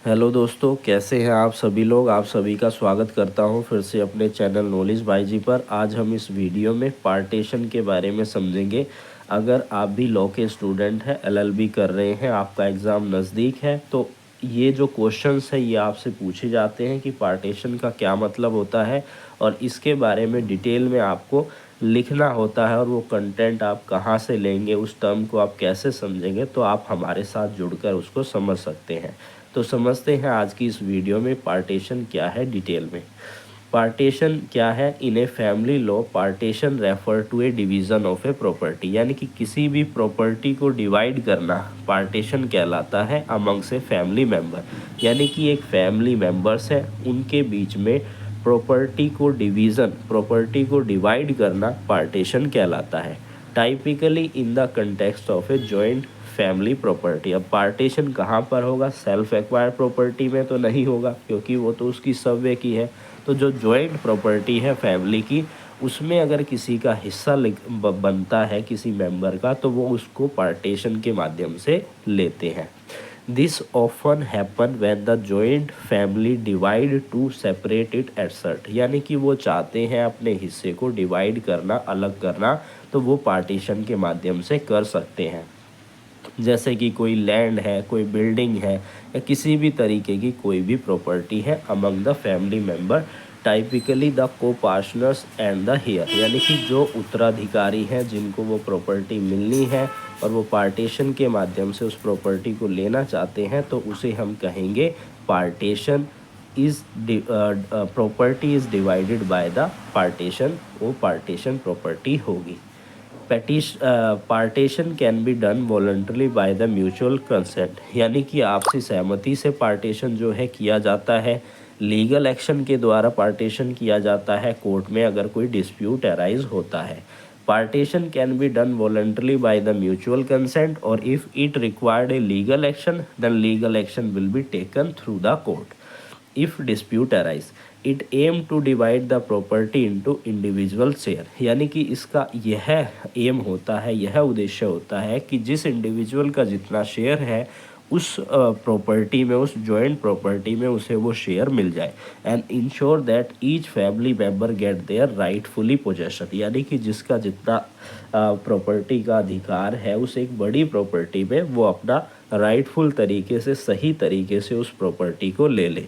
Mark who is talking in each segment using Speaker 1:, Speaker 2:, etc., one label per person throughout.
Speaker 1: Hello दोस्तों, कैसे हैं आप सभी लोग। आप सभी का स्वागत करता हूं फिर से अपने चैनल नॉलेज बाई जी पर। आज हम इस वीडियो में पार्टीशन के बारे में समझेंगे। अगर आप भी लॉ के स्टूडेंट हैं, एलएलबी कर रहे हैं, आपका एग्ज़ाम नज़दीक है, तो ये जो क्वेश्चंस है ये आपसे पूछे जाते हैं कि पार्टीशन का क्या मतलब होता है, और इसके बारे में डिटेल में आपको लिखना होता है। और वो कंटेंट आप कहाँ से लेंगे, उस टर्म को आप कैसे समझेंगे, तो आप हमारे साथ जुड़कर उसको समझ सकते हैं। तो समझते हैं आज की इस वीडियो में पार्टीशन क्या है डिटेल में। पार्टीशन क्या है? In a family law, partition refer to a division of a property, यानी कि किसी भी प्रॉपर्टी को डिवाइड करना पार्टीशन कहलाता है अमंग्स ए फैमिली मेम्बर। यानी कि एक फैमिली मेम्बर्स है, उनके बीच में प्रॉपर्टी को डिवाइड करना पार्टीशन कहलाता है। Typically in the context of A joint family property. अब पार्टीशन कहाँ पर होगा? सेल्फ एक्वायर्ड प्रॉपर्टी में तो नहीं होगा, क्योंकि वो तो उसकी सब्वे की है। तो जो जॉइंट प्रॉपर्टी है फैमिली की, उसमें अगर किसी का हिस्सा बनता है किसी मेंबर का, तो वो उसको पार्टीशन के माध्यम से लेते हैं। This often happen when the joint family divide two separate it asset, यानी कि वो चाहते हैं अपने हिस्से को डिवाइड करना, अलग करना, तो वो पार्टीशन के माध्यम से कर सकते हैं। जैसे कि कोई लैंड है, कोई बिल्डिंग है, या किसी भी तरीके की कोई भी प्रॉपर्टी है among the family member, typically the को पार्टनर्स एंड द हेयर, यानी कि जो उत्तराधिकारी हैं जिनको वो प्रॉपर्टी मिलनी है और वो पार्टीशन के माध्यम से उस प्रॉपर्टी को लेना चाहते हैं, तो उसे हम कहेंगे partition is property is divided by the partition, वो पार्टीशन प्रॉपर्टी होगी। Partition can be done voluntarily by the mutual consent, यानी कि आपसी सहमति से पार्टीशन जो है किया जाता है। लीगल एक्शन के द्वारा पार्टीशन किया जाता है कोर्ट में अगर कोई डिस्प्यूट अराइज होता है। Partition can be done voluntarily by the mutual consent, और if it required a legal action, then legal action will be taken through the court. If dispute arise, it aim to divide the property into individual share, यानी कि इसका यह M होता है, यह उद्देश्य होता है कि जिस इंडिविजुअल का जितना शेयर है उस प्रॉपर्टी में, उस जॉइंट प्रॉपर्टी में उसे वो शेयर मिल जाए। And ensure that each family member get their rightfully possession, यानी कि जिसका जितना प्रॉपर्टी का अधिकार है उस एक बड़ी प्रॉपर्टी में, वो अपना राइटफुल तरीके से, सही तरीके से उस प्रॉपर्टी को ले ले।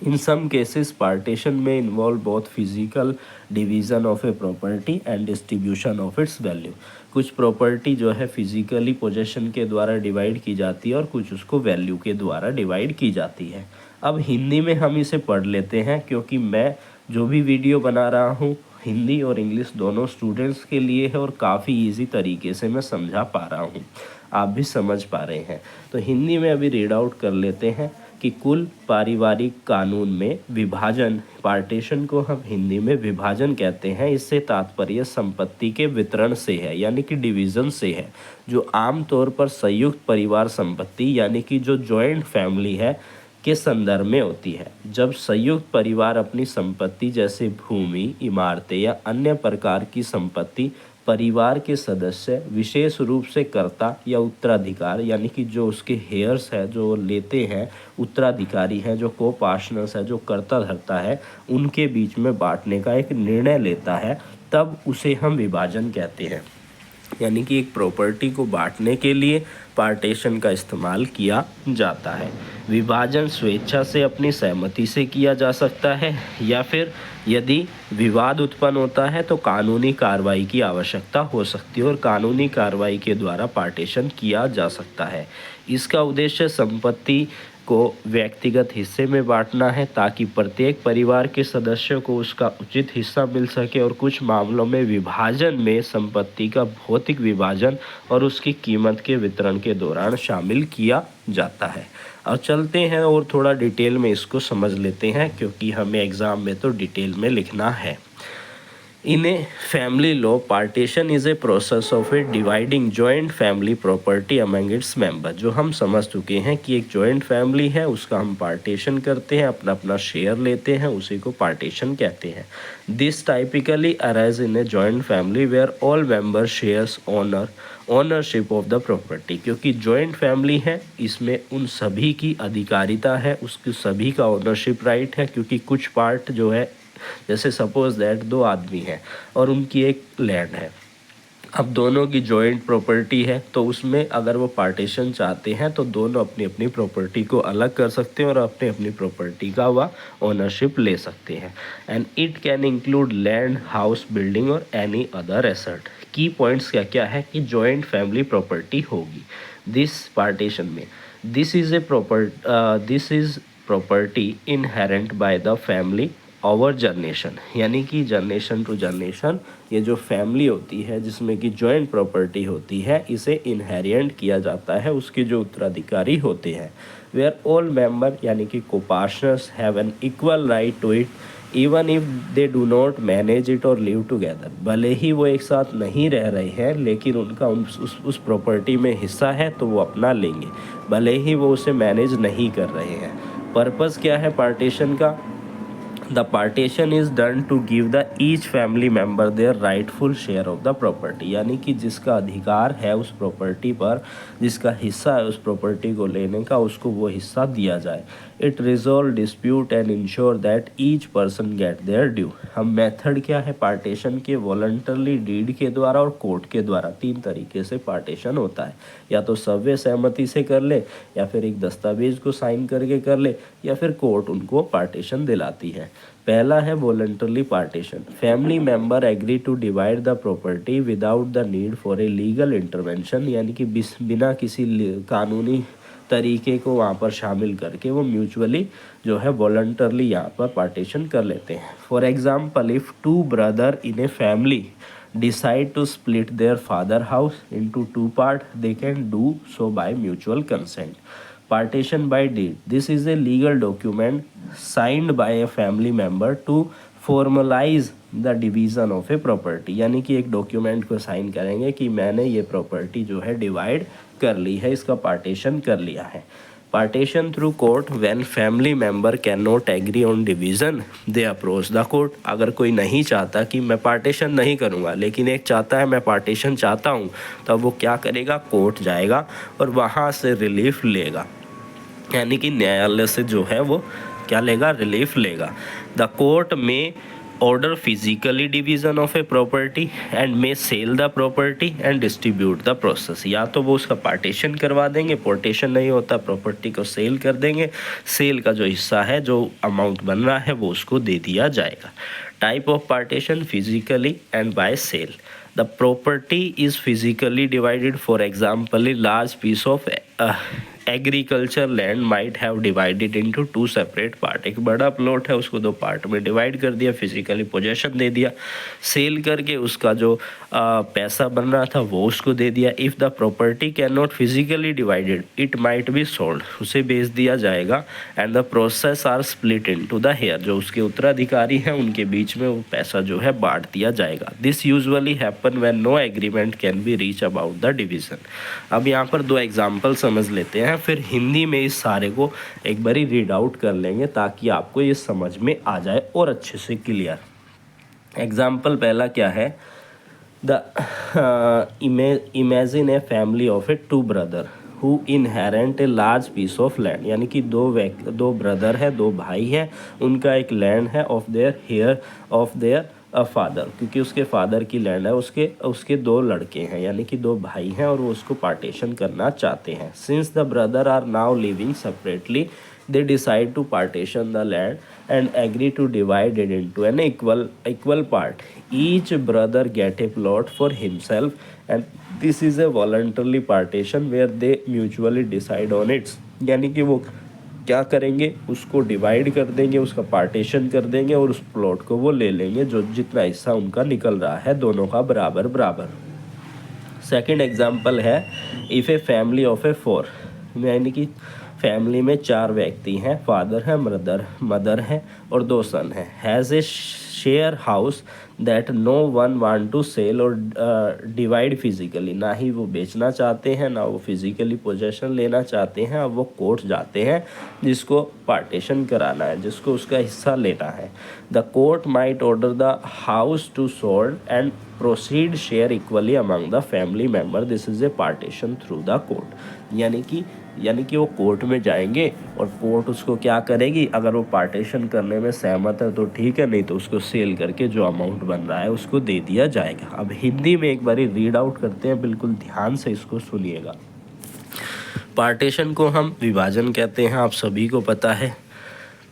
Speaker 1: In some cases, partition may involve both physical division of a property and distribution of its value. कुछ प्रॉपर्टी जो है फिजिकली पोजेशन के द्वारा डिवाइड की जाती है और कुछ उसको वैल्यू के द्वारा डिवाइड की जाती है। अब हिंदी में हम इसे पढ़ लेते हैं, क्योंकि मैं जो भी वीडियो बना रहा हूँ हिंदी और इंग्लिश दोनों स्टूडेंट्स के लिए है, और काफ़ी इजी तरीके से मैं समझा पा रहा हूँ, आप भी समझ पा रहे हैं। तो हिंदी में अभी रीड आउट कर लेते हैं कि कुल पारिवारिक कानून में विभाजन, पार्टीशन को हम हिंदी में विभाजन कहते हैं। इससे तात्पर्य संपत्ति के वितरण से है, यानी कि डिवीज़न से है, जो आमतौर पर संयुक्त परिवार संपत्ति, यानी कि जो जॉइंट फैमिली है, के संदर्भ में होती है। जब संयुक्त परिवार अपनी संपत्ति जैसे भूमि, इमारतें या अन्य प्रकार की संपत्ति परिवार के सदस्य, विशेष रूप से कर्ता या उत्तराधिकार, यानी कि जो उसके हेयर्स है, जो लेते हैं, उत्तराधिकारी हैं, जो को पार्टनर्स है, जो कर्ता धर्ता है, उनके बीच में बांटने का एक निर्णय लेता है, तब उसे हम विभाजन कहते हैं। यानी कि एक प्रॉपर्टी को बांटने के लिए पार्टीशन का इस्तेमाल किया जाता है। विभाजन स्वेच्छा से, अपनी सहमति से किया जा सकता है, या फिर यदि विवाद उत्पन्न होता है तो कानूनी कार्रवाई की आवश्यकता हो सकती है, और कानूनी कार्रवाई के द्वारा पार्टीशन किया जा सकता है। इसका उद्देश्य संपत्ति को व्यक्तिगत हिस्से में बांटना है, ताकि प्रत्येक परिवार के सदस्य को उसका उचित हिस्सा मिल सके, और कुछ मामलों में विभाजन में संपत्ति का भौतिक विभाजन और उसकी कीमत के वितरण के दौरान शामिल किया जाता है। और चलते हैं और थोड़ा डिटेल में इसको समझ लेते हैं, क्योंकि हमें एग्ज़ाम में तो डिटेल में लिखना है। In a family law partition is a process of a dividing joint family property among its member. जो हम समझ चुके हैं कि एक जॉइंट फैमिली है, उसका हम पार्टीशन करते हैं, अपना अपना शेयर लेते हैं, उसी को पार्टीशन कहते हैं। This typically arise in a joint family where all member shares ownership of the property. क्योंकि जॉइंट फैमिली है, इसमें उन सभी की अधिकारिता है, उसकी सभी का ओनरशिप राइट है। क्योंकि कुछ पार्ट जो है, जैसे सपोज दैट 2 आदमी हैं और उनकी एक लैंड है, अब दोनों की जॉइंट प्रॉपर्टी है, तो उसमें अगर वो पार्टीशन चाहते हैं तो दोनों अपनी अपनी प्रॉपर्टी को अलग कर सकते हैं और अपनी अपनी प्रॉपर्टी का वह ओनरशिप ले सकते हैं। And it can include land, house, building और एनी अदर एसेट। की पॉइंट्स क्या क्या है कि जॉइंट फैमिली प्रॉपर्टी होगी दिस पार्टीशन में। This is property inherent by the family over generation, यानी कि जनरेशन टू जनरेशन ये जो फैमिली होती है जिसमें कि जॉइंट प्रॉपर्टी होती है, इसे इनहेरिएंट किया जाता है उसके जो उत्तराधिकारी होते हैं। वेयर ऑल मेंबर यानी कि copartners have an equal right to it even if they do not manage it और लिव टुगेदर। भले ही वो एक साथ नहीं रह रहे हैं, लेकिन उनका उस प्रॉपर्टी में हिस्सा है तो वो अपना लेंगे, भले ही वो उसे मैनेज नहीं कर रहे हैं। पर्पज़ क्या है पार्टीशन का? The partition is done to give the each family member their rightful share of the property, यानी कि जिसका अधिकार है उस प्रॉपर्टी पर, जिसका हिस्सा है उस प्रॉपर्टी को लेने का, उसको वो हिस्सा दिया जाए। It resolve dispute and ensure that each person get there due. हम मेथड क्या है पार्टीशन के? वॉलंटरली, डीड के द्वारा और कोर्ट के द्वारा। 3 तरीके से पार्टीशन होता है, या तो सव्य सहमति से कर ले, या फिर एक दस्तावेज को साइन करके कर ले, या फिर कोर्ट उनको पार्टीशन दिलाती है। पहला है voluntarily partition. Family member agree to divide the property without the need for a legal intervention, यानी कि बिना किसी कानूनी तरीके को वहाँ पर शामिल करके वो म्यूचुअली जो है वॉलंटरली यहाँ पर पार्टीशन कर लेते हैं। For example, if 2 brother in a family decide to split their father house into 2 parts, they can do so by mutual consent. Partition by deed, this is a legal document signed by a family member to formalize the division of a property, यानी कि एक document को sign करेंगे कि मैंने ये property जो है डिवाइड कर ली है, इसका पार्टीशन कर लिया है। Partition through court, when family member can not agree on division they approach the court. अगर कोई नहीं चाहता कि मैं पार्टीशन नहीं करूँगा, लेकिन एक चाहता है मैं पार्टीशन चाहता हूँ, तब वो क्या करेगा? कोर्ट जाएगा और वहाँ से रिलीफ लेगा, यानी कि न्यायालय से जो है वो क्या लेगा? रिलीफ लेगा। द कोर्ट में order physically division of a property and may sell the property and distribute the process। या तो वो उसका पार्टीशन करवा देंगे, पार्टीशन नहीं होता, प्रॉपर्टी को सेल कर देंगे, सेल का जो हिस्सा है, जो अमाउंट बन रहा है, वो उसको दे दिया जाएगा। Type of partition, physically and by sale. The property is physically divided, for example a large piece of agriculture land might have divided into 2 separate part. एक बड़ा प्लॉट है, उसको 2 पार्ट में डिवाइड कर दिया, फिजिकली पोजेशन दे दिया, cell करके उसका जो पैसा बन रहा था वो उसको दे दिया। If the property can not physically divided it might be sold, उसे बेच दिया जाएगा। And the process are split into the heir, जो उसके उत्तराधिकारी हैं उनके बीच में वो पैसा जो है बांट दिया जाएगा। This usually happen when no agreement can be reach about the division. अब यहाँ पर 2 एग्जाम्पल समझ लेते हैं, फिर हिंदी में इस सारे को एक बारी रीड आउट कर लेंगे ताकि आपको ये समझ में आ जाए और अच्छे से क्लियर। एग्जाम्पल पहला क्या है? The imagine a family of a 2 brother who inherent a large piece of land, यानी कि 2 ब्रदर है, 2 भाई हैं, उनका एक लैंड है ऑफ देयर फादर, क्योंकि उसके फादर की लैंड है, उसके 2 लड़के हैं, यानी कि 2 भाई हैं और वो उसको पार्टीशन करना चाहते हैं। Since the brother are now living separately they decide to partition the land and agree to divide it into an equal part. Each brother get a plot for himself and this is a voluntary partition where they mutually decide on it। यानी कि वो क्या करेंगे? उसको divide कर देंगे, उसका partition कर देंगे और उस प्लॉट को वो ले लेंगे, जो जितना हिस्सा उनका निकल रहा है दोनों का बराबर बराबर। सेकंड एग्जांपल है, इफ़ ए फैमिली ऑफ ए 4, यानी कि फैमिली में 4 व्यक्ति हैं, फादर है, मदर है और 2 सन हैं। Has a share house that no one want to sell और डिवाइड फिजिकली, ना ही वो बेचना चाहते हैं, ना वो फिजिकली पोजेशन लेना चाहते हैं। अब वो कोर्ट जाते हैं जिसको पार्टीशन कराना है, जिसको उसका हिस्सा लेना है। The court might order the house to sold and proceed share equally among the family member. This is a partition through the court. यानी कि वो कोर्ट में जाएंगे और कोर्ट उसको क्या करेगी, अगर वो पार्टीशन करने में सहमत है तो ठीक है, नहीं तो उसको सेल करके जो अमाउंट बन रहा है उसको दे दिया जाएगा। अब हिंदी में एक बारी रीड आउट करते हैं, बिल्कुल ध्यान से इसको सुनिएगा। पार्टीशन को हम विभाजन कहते हैं, आप सभी को पता है।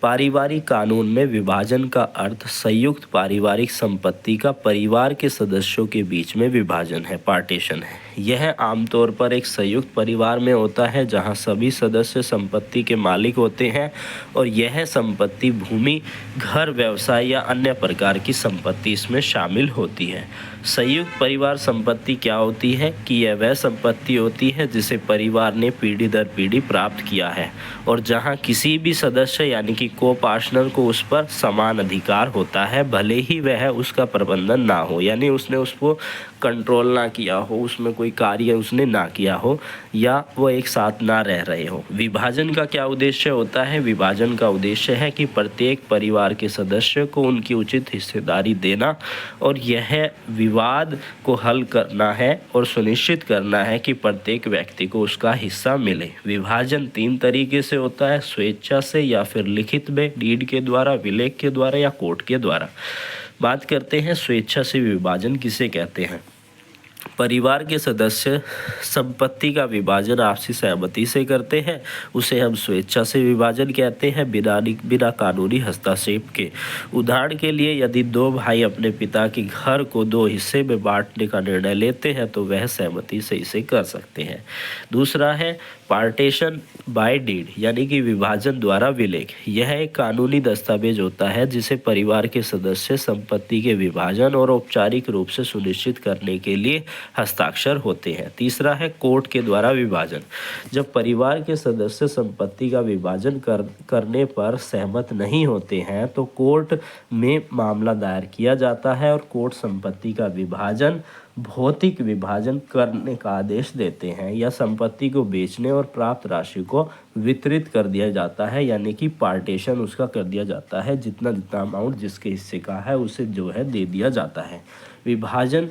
Speaker 1: पारिवारिक कानून में विभाजन का अर्थ संयुक्त पारिवारिक संपत्ति का परिवार के सदस्यों के बीच में विभाजन है, पार्टीशन है। यह आमतौर पर एक संयुक्त परिवार में होता है जहां सभी सदस्य संपत्ति के मालिक होते हैं और यह संपत्ति भूमि, घर, व्यवसाय या अन्य प्रकार की संपत्ति इसमें शामिल होती है। संयुक्त परिवार संपत्ति क्या होती है कि यह वह संपत्ति होती है जिसे परिवार ने पीढ़ी दर पीढ़ी प्राप्त किया है और जहां किसी भी सदस्य यानी कि को पार्टनर को उस पर समान अधिकार होता है, भले ही वह उसका प्रबंधन ना हो, यानी उसने उसको कंट्रोल ना किया हो, उसमें कोई कार्य उसने ना किया हो या वो एक साथ ना रह रहे हो। विभाजन का क्या उद्देश्य होता है? विभाजन का उद्देश्य है कि प्रत्येक परिवार के सदस्य को उनकी उचित हिस्सेदारी देना और यह विवाद को हल करना है और सुनिश्चित करना है कि प्रत्येक व्यक्ति को उसका हिस्सा मिले। विभाजन 3 तरीके से होता है, स्वेच्छा से या फिर लिखित में, डीड के द्वारा, विलेख के द्वारा या कोर्ट के द्वारा। बात करते हैं स्वेच्छा से विभाजन किसे कहते हैं। परिवार के सदस्य संपत्ति का विभाजन आपसी सहमति से करते हैं, उसे हम स्वेच्छा से विभाजन कहते हैं, बिना कानूनी हस्तक्षेप के। उदाहरण के लिए यदि 2 भाई अपने पिता के घर को 2 हिस्से में बांटने का निर्णय लेते हैं तो वह सहमति से इसे कर सकते हैं। दूसरा है पार्टीशन बाय डीड यानी कि विभाजन द्वारा विलेख। यह एक कानूनी दस्तावेज होता है जिसे परिवार के सदस्य संपत्ति के विभाजन और औपचारिक रूप से सुनिश्चित करने के लिए हस्ताक्षर होते हैं। तीसरा है कोर्ट के द्वारा विभाजन। जब परिवार के सदस्य संपत्ति का विभाजन करने पर सहमत नहीं होते हैं तो कोर्ट में मामला दायर किया जाता है और कोर्ट संपत्ति का विभाजन, भौतिक विभाजन करने का आदेश देते हैं या संपत्ति को बेचने और प्राप्त राशि को वितरित कर दिया जाता है, यानी कि पार्टीशन उसका कर दिया जाता है। जितना अमाउंट जिसके हिस्से का है उसे जो है दे दिया जाता है। विभाजन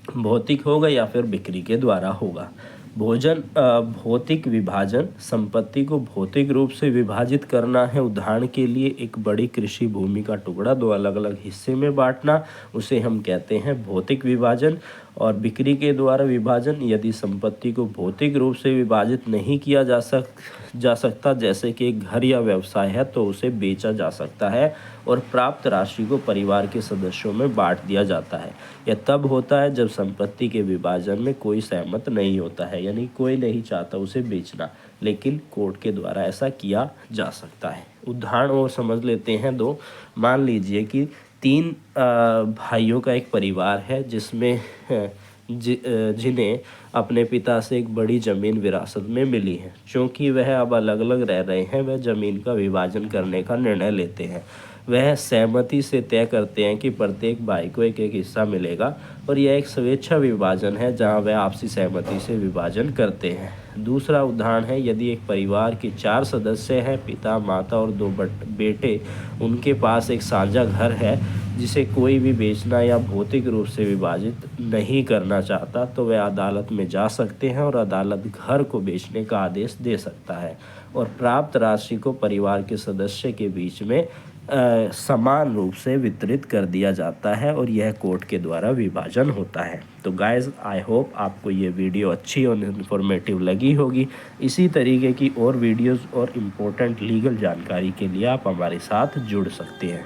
Speaker 1: भौतिक होगा या फिर बिक्री के द्वारा होगा। भौतिक विभाजन संपत्ति को भौतिक रूप से विभाजित करना है। उदाहरण के लिए एक बड़ी कृषि भूमि का टुकड़ा 2 अलग अलग हिस्से में बांटना, उसे हम कहते हैं भौतिक विभाजन। और बिक्री के द्वारा विभाजन, यदि संपत्ति को भौतिक रूप से विभाजित नहीं किया जा सकता जैसे कि एक घर या व्यवसाय है तो उसे बेचा जा सकता है और प्राप्त राशि को परिवार के सदस्यों में बांट दिया जाता है। यह तब होता है जब संपत्ति के विभाजन में कोई सहमत नहीं होता है, यानी कोई नहीं चाहता उसे बेचना, लेकिन कोर्ट के द्वारा ऐसा किया जा सकता है। उदाहरण और समझ लेते हैं 2। मान लीजिए कि 3 भाइयों का एक परिवार है जिसमें जिन्हें अपने पिता से एक बड़ी ज़मीन विरासत में मिली है। क्योंकि वह अब अलग अलग रह रहे हैं, वह ज़मीन का विभाजन करने का निर्णय लेते हैं। वह सहमति से तय करते हैं कि प्रत्येक भाई को एक एक हिस्सा मिलेगा और यह एक स्वेच्छा विभाजन है जहां वह आपसी सहमति से विभाजन करते हैं। दूसरा उदाहरण है, यदि एक परिवार के 4 सदस्य हैं, पिता, माता और 2 बेटे, उनके पास एक साझा घर है जिसे कोई भी बेचना या भौतिक रूप से विभाजित नहीं करना चाहता तो वह अदालत में जा सकते हैं और अदालत घर को बेचने का आदेश दे सकता है और प्राप्त राशि को परिवार के सदस्य के बीच में समान रूप से वितरित कर दिया जाता है और यह कोर्ट के द्वारा विभाजन होता है। तो गाइस, आई होप आपको ये वीडियो अच्छी और इन्फॉर्मेटिव लगी होगी। इसी तरीके की और वीडियोस और इम्पोर्टेंट लीगल जानकारी के लिए आप हमारे साथ जुड़ सकते हैं।